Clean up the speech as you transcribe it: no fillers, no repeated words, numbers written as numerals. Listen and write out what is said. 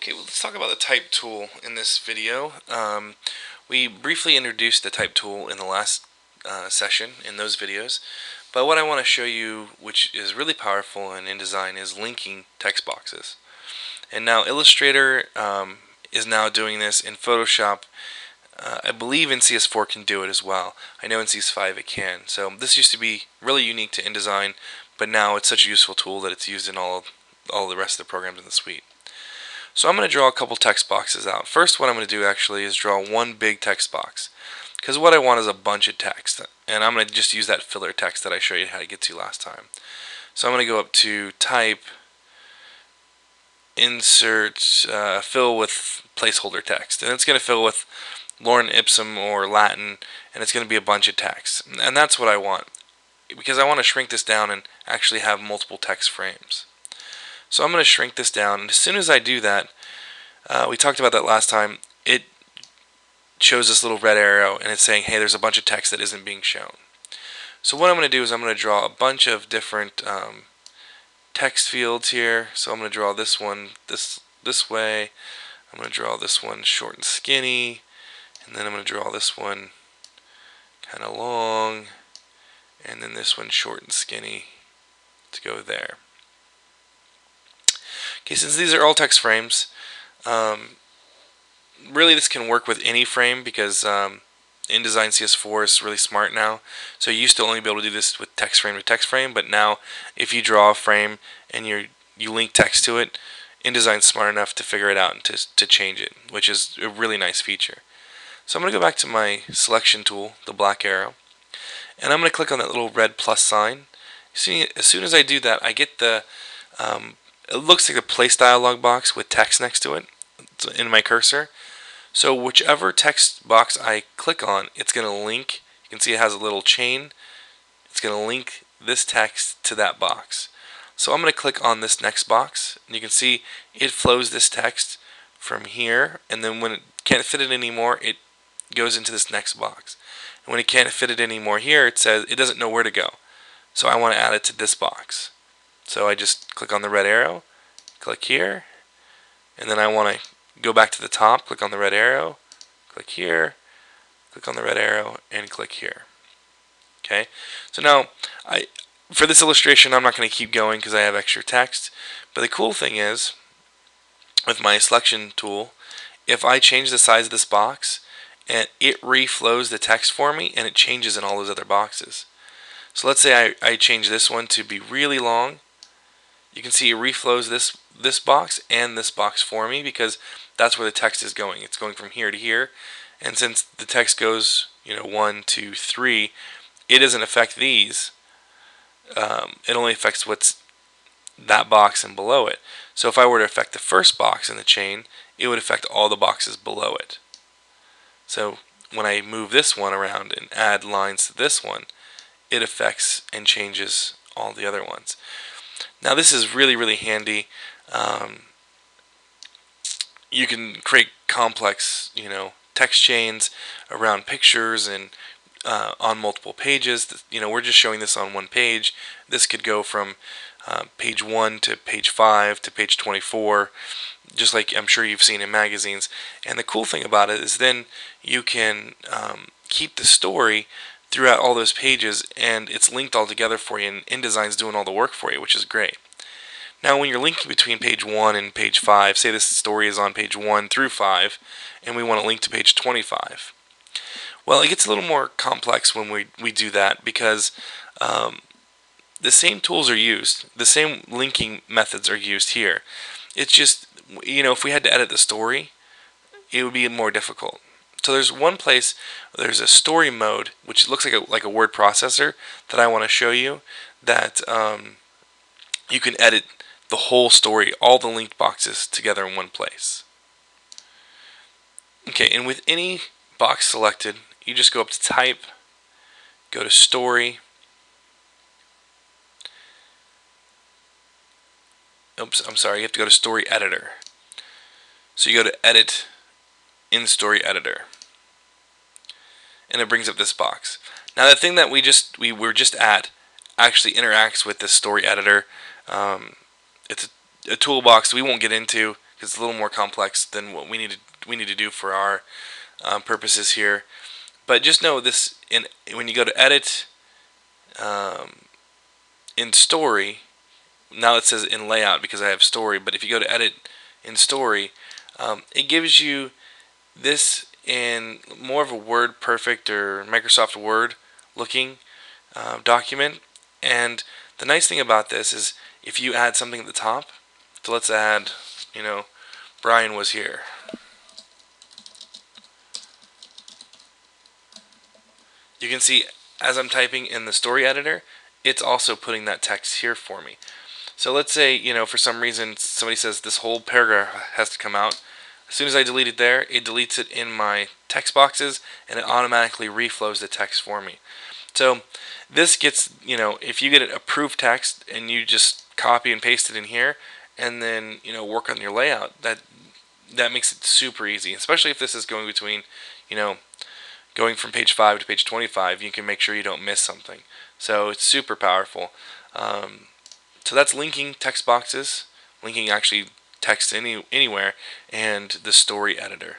Okay, well, let's talk about the type tool in this video. We briefly introduced the type tool in the last session in those videos, but what I want to show you, which is really powerful in InDesign, is linking text boxes. And now Illustrator is now doing this in Photoshop. I believe in CS4 can do it as well. I know in CS5 it can. So this used to be really unique to InDesign, but now it's such a useful tool that it's used in all the rest of the programs in the suite. So I'm going to draw a couple text boxes out. First, what I'm going to do actually is draw one big text box, because what I want is a bunch of text, and I'm going to just use that filler text that I showed you how to get to last time. So I'm going to go up to Type, Insert, Fill with Placeholder Text, and it's going to fill with Lorem Ipsum or Latin, and it's going to be a bunch of text, and that's what I want, because I want to shrink this down and actually have multiple text frames. So I'm going to shrink this down, and as soon as I do that, we talked about that last time, it shows this little red arrow and it's saying, hey, there's a bunch of text that isn't being shown. So what I'm going to do is I'm going to draw a bunch of different text fields here. So I'm going to draw this one this way, I'm going to draw this one short and skinny, and then I'm going to draw this one kind of long, and then this one short and skinny to go there. Okay, since these are all text frames, really this can work with any frame, because InDesign CS4 is really smart now. So you used to only be able to do this with text frame to text frame, but now if you draw a frame and you link text to it, InDesign's smart enough to figure it out and to change it, which is a really nice feature. So I'm going to go back to my selection tool, the black arrow, and I'm going to click on that little red plus sign. See, as soon as I do that, I get the it looks like a place dialog box with text next to it in my cursor. So whichever text box I click on, it's going to link. You can see it has a little chain. It's going to link this text to that box. So I'm going to click on this next box, and you can see it flows this text from here, and then when it can't fit it anymore, it goes into this next box. And when it can't fit it anymore here, it says it doesn't know where to go. So I want to add it to this box. So I just click on the red arrow, click here, and then I want to go back to the top, click on the red arrow, click here, click on the red arrow, and click here. Okay, so now for this illustration I'm not going to keep going because I have extra text, but the cool thing is with my selection tool, if I change the size of this box, and it reflows the text for me, and it changes in all those other boxes. So let's say I change this one to be really long. You can see it reflows this box and this box for me, because that's where the text is going. It's going from here to here, and since the text goes 1, 2, 3, it doesn't affect these. It only affects what's that box and below it. So if I were to affect the first box in the chain, it would affect all the boxes below it. So when I move this one around and add lines to this one, it affects and changes all the other ones. Now this is really, really handy. You can create complex, text chains around pictures and on multiple pages. We're just showing this on one page. This could go from page 1 to page 5 to page 24, just like I'm sure you've seen in magazines. And the cool thing about it is then you can keep the story throughout all those pages, and it's linked all together for you, and InDesign's doing all the work for you, which is great. Now when you're linking between page 1 and page 5, say this story is on page 1 through 5, and we want to link to page 25. Well, it gets a little more complex when we do that, because the same tools are used, the same linking methods are used here. It's just, if we had to edit the story, it would be more difficult. So there's one place, there's a story mode, which looks like a word processor that I want to show you, that you can edit the whole story, all the linked boxes together in one place. Okay, and with any box selected, you just go up to Type, go to Story. Oops, I'm sorry, you have to go to Story Editor. So you go to Edit in Story Editor, and it brings up this box. Now the thing that we were just at actually interacts with the Story Editor. It's a toolbox we won't get into, because because it's a little more complex than what we need to do for our purposes here. But just know this: when you go to edit in story, now it says in layout because I have story. But if you go to edit in story, it gives you this in more of a Word Perfect or Microsoft Word looking document. And the nice thing about this is if you add something at the top, so let's add, Brian was here. You can see as I'm typing in the story editor, it's also putting that text here for me. So let's say, for some reason somebody says this whole paragraph has to come out. As soon as I delete it there, it deletes it in my text boxes and it automatically reflows the text for me. So this gets, if you get an approved text and you just copy and paste it in here and then, work on your layout, that makes it super easy, especially if this is going between, going from page 5 to page 25, you can make sure you don't miss something. So it's super powerful. So that's linking text boxes, linking actually text anywhere, and the story editor.